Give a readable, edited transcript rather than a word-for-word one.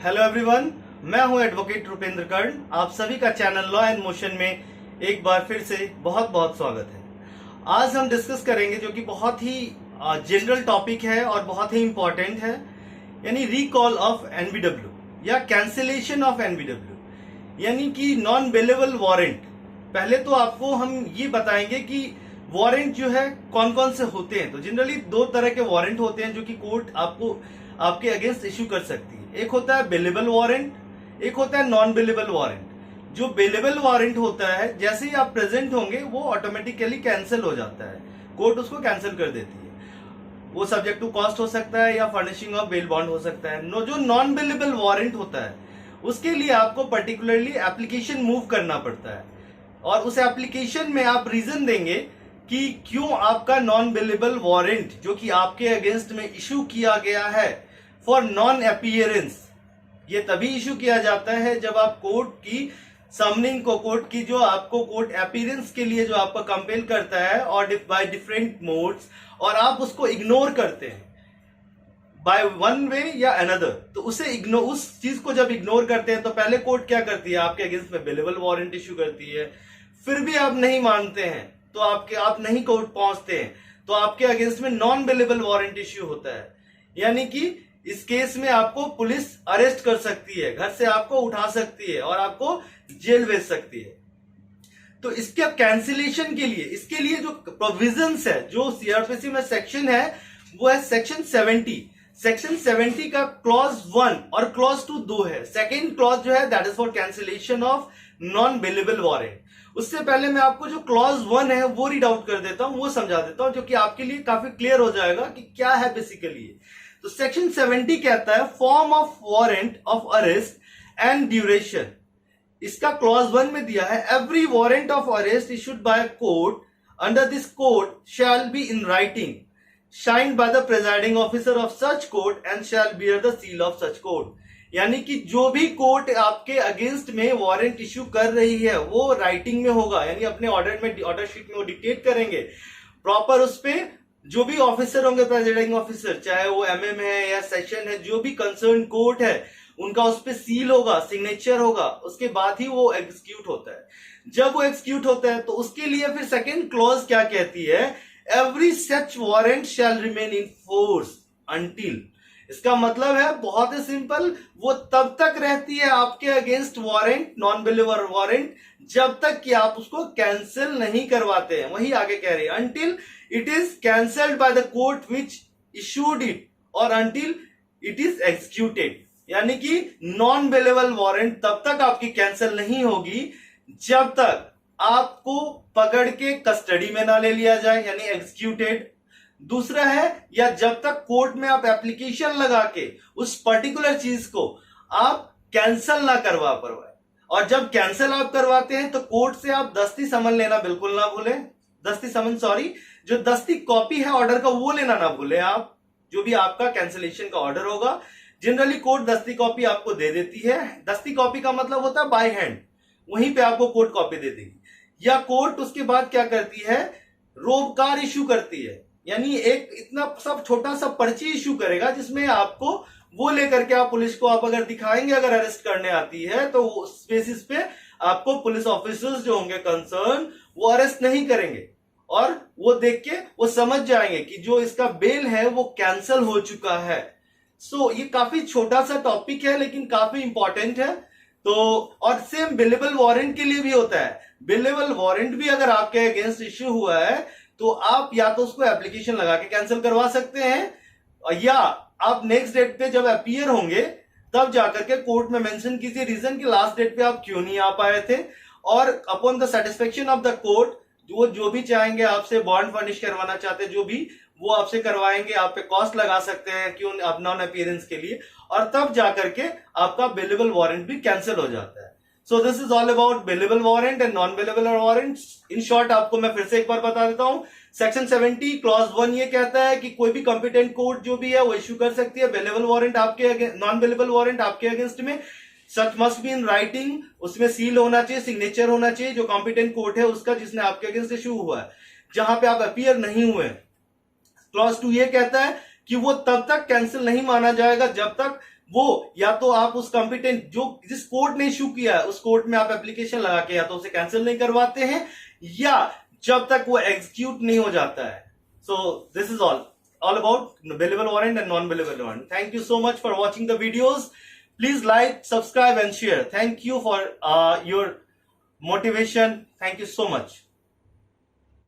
Hello everyone, मैं हूं advocate Rupendra कर्ण। आप सभी का चैनल लॉ एंड मोशन में एक बार फिर से बहुत बहुत स्वागत है। आज हम डिस्कस करेंगे जो कि बहुत ही जनरल टॉपिक है और बहुत ही इंपॉर्टेंट है, यानी रिकॉल ऑफ एनबीडब्ल्यू या कैंसिलेशन ऑफ एनबीडब्ल्यू, यानी कि नॉन बेलेबल वारंट। पहले तो आपको हम ये बताएंगे कि वारंट जो है कौन कौन से होते हैं। तो जनरली दो तरह के वारंट होते हैं जो कि कोर्ट आपको आपके अगेंस्ट इश्यू कर सकती है। एक होता है बेलेबल वारंट, एक होता है नॉन बेलेबल वारंट। जो बेलेबल वारंट होता है, जैसे ही आप प्रेजेंट होंगे वो ऑटोमेटिकली कैंसिल हो जाता है, कोर्ट उसको कैंसिल कर देती है। वो सब्जेक्ट टू कॉस्ट हो सकता है या फर्निशिंग ऑफ बेल बॉन्ड हो सकता है। जो नॉन बेलेबल वारंट होता है उसके लिए आपको पर्टिकुलरली एप्लीकेशन मूव करना पड़ता है और उस एप्लीकेशन में आप रीजन देंगे कि क्यों आपका नॉन बेलेबल वारंट जो कि आपके अगेंस्ट में इशू किया गया है फॉर नॉन अपीयरेंस, ये तभी इशू किया जाता है जब आप कोर्ट की समनिंग को, कोर्ट की जो आपको कोर्ट अपीयरेंस के लिए जो आपको कंपेल करता है और बाय डिफरेंट मोड्स, और आप उसको इग्नोर करते हैं बाय वन वे या अनदर। तो उस चीज को जब इग्नोर करते हैं तो पहले कोर्ट क्या करती है, आपके अगेंस्ट में बेलेबल वारंट इशू करती है। फिर भी आप नहीं मानते हैं तो आप नहीं कोर्ट पहुंचते हैं तो आपके अगेंस्ट में नॉन बेलेबल वारंट इश्यू होता है। यानी कि इस केस में आपको पुलिस अरेस्ट कर सकती है, घर से आपको उठा सकती है और आपको जेल भेज सकती है। तो इसके कैंसिलेशन के लिए, इसके लिए जो प्रोविजंस है, जो सीआरपीसी में सेक्शन है वो है सेक्शन 70। सेक्शन 70 का क्लॉज 1 और क्लॉज 2 दो है। सेकेंड क्लॉज जो है that is for cancellation of non bailable warrant. उससे पहले मैं आपको जो क्लॉज 1 है वो रीड आउट कर देता हूं, वो समझा देता हूं, जो कि आपके लिए काफी क्लियर हो जाएगा कि क्या है बेसिकली। तो सेक्शन 70 कहता है form of warrant of arrest and duration. इसका क्लॉज 1 में दिया है every warrant of arrest issued by court under this code shall be in writing signed by the presiding officer of such court and shall bear the seal of such court। यानी कि जो भी court आपके against में warrant issue कर रही है वो राइटिंग में होगा, यानी अपने ऑर्डर शीट में वो डिक्टेट करेंगे प्रॉपर। उस पे जो भी ऑफिसर होंगे, प्रेसिडिंग ऑफिसर, चाहे वो एमएम है या सेशन है, जो भी कंसर्न कोर्ट है उनका उस पे सील होगा, सिग्नेचर होगा, उसके बाद ही वो एग्जीक्यूट होता है। जब वो एग्जीक्यूट होता है तो उसके लिए फिर सेकेंड क्लॉज क्या कहती है, every such warrant shall remain in force until. इसका मतलब है बहुत ही सिंपल, वो तब तक रहती है आपके against warrant, non bailable warrant, जब तक कि आप उसको कैंसिल नहीं करवाते हैं। वही आगे कह रही है, until it is cancelled by the court which issued it और अंटिल इट इज एग्जीक्यूटेड। यानी कि नॉन बेलेबल वारंट तब तक आपकी कैंसिल नहीं होगी जब तक आपको पकड़ के कस्टडी में ना ले लिया जाए, यानी एग्जीक्यूटेड। दूसरा है, या जब तक कोर्ट में आप एप्लीकेशन लगा के उस पर्टिकुलर चीज को आप कैंसिल ना करवा पाए। और जब कैंसिल आप करवाते हैं तो कोर्ट से आप दस्ती समन लेना बिल्कुल ना भूलें। दस्ती समन जो दस्ती कॉपी है ऑर्डर का वो लेना ना भूलें आप। जो भी आपका कैंसिलेशन का ऑर्डर होगा जनरली कोर्ट दस्ती कॉपी आपको दे देती है। दस्ती कॉपी का मतलब होता है बाय हैंड, वहीं पे आपको कोर्ट कॉपी दे देगी। या कोर्ट उसके बाद क्या करती है, रोबकार इश्यू करती है, यानी एक इतना सब छोटा सा पर्ची इश्यू करेगा जिसमें आपको वो लेकर के आप पुलिस को आप अगर दिखाएंगे, अगर अरेस्ट करने आती है तो उस बेसिस पे आपको पुलिस ऑफिसर्स जो होंगे कंसर्न वो अरेस्ट नहीं करेंगे और वो देख के वो समझ जाएंगे कि जो इसका बेल है वो कैंसिल हो चुका है। सो ये काफी छोटा सा टॉपिक है लेकिन काफी इंपॉर्टेंट है। तो और सेम बेलेबल वारंट के लिए भी होता है। बेलेबल वारंट भी अगर आपके अगेंस्ट इश्यू हुआ है तो आप या तो उसको एप्लीकेशन लगा के कैंसिल करवा सकते हैं, या आप नेक्स्ट डेट पे जब अपीयर होंगे तब जाकर के कोर्ट में मेंशन कीजिए रीजन कि लास्ट डेट पे आप क्यों नहीं आ पाए थे, और upon the satisfaction of the court वो जो भी चाहेंगे आपसे, बॉन्ड फर्निश करवाना चाहते जो भी, वो आपसे करवाएंगे, आप पे कॉस्ट लगा सकते हैं क्यों आप नॉन अपीयरेंस के लिए, और तब जाकर के आपका बेलेबल वारंट भी कैंसिल हो जाता है। So this is all about bailable warrant and non bailable warrant. In short आपको मैं फिर से एक बार बता देता हूं, सेक्शन 70 क्लॉज 1 ये कहता है कि कोई भी कॉम्पिटेंट कोर्ट जो भी है वो इश्यू कर सकती है बेलेबल वारंट आपके, नॉन बेलेबल वारंट आपके अगेंस्ट में। सच मस्ट बी इन राइटिंग, उसमें सील होना चाहिए, सिग्नेचर होना चाहिए जो कॉम्पिटेंट कोर्ट है उसका जिसने आपके अगेंस्ट इश्यू हुआ है, जहां पे आप अपीयर नहीं हुए। क्लॉज 2 ये कहता है कि वो तब तक कैंसिल नहीं माना जाएगा जब तक वो या तो आप उस कॉम्पिटेंट जो जिस कोर्ट ने इश्यू किया है उस कोर्ट में आप एप्लीकेशन लगा के या तो उसे कैंसिल नहीं करवाते हैं, या जब तक वो एग्जीक्यूट नहीं हो जाता है. So this is all about billable warrant and non-billable warrant. Thank you so much for watching the videos. Please like, subscribe and share. Thank you for your motivation. Thank you so much.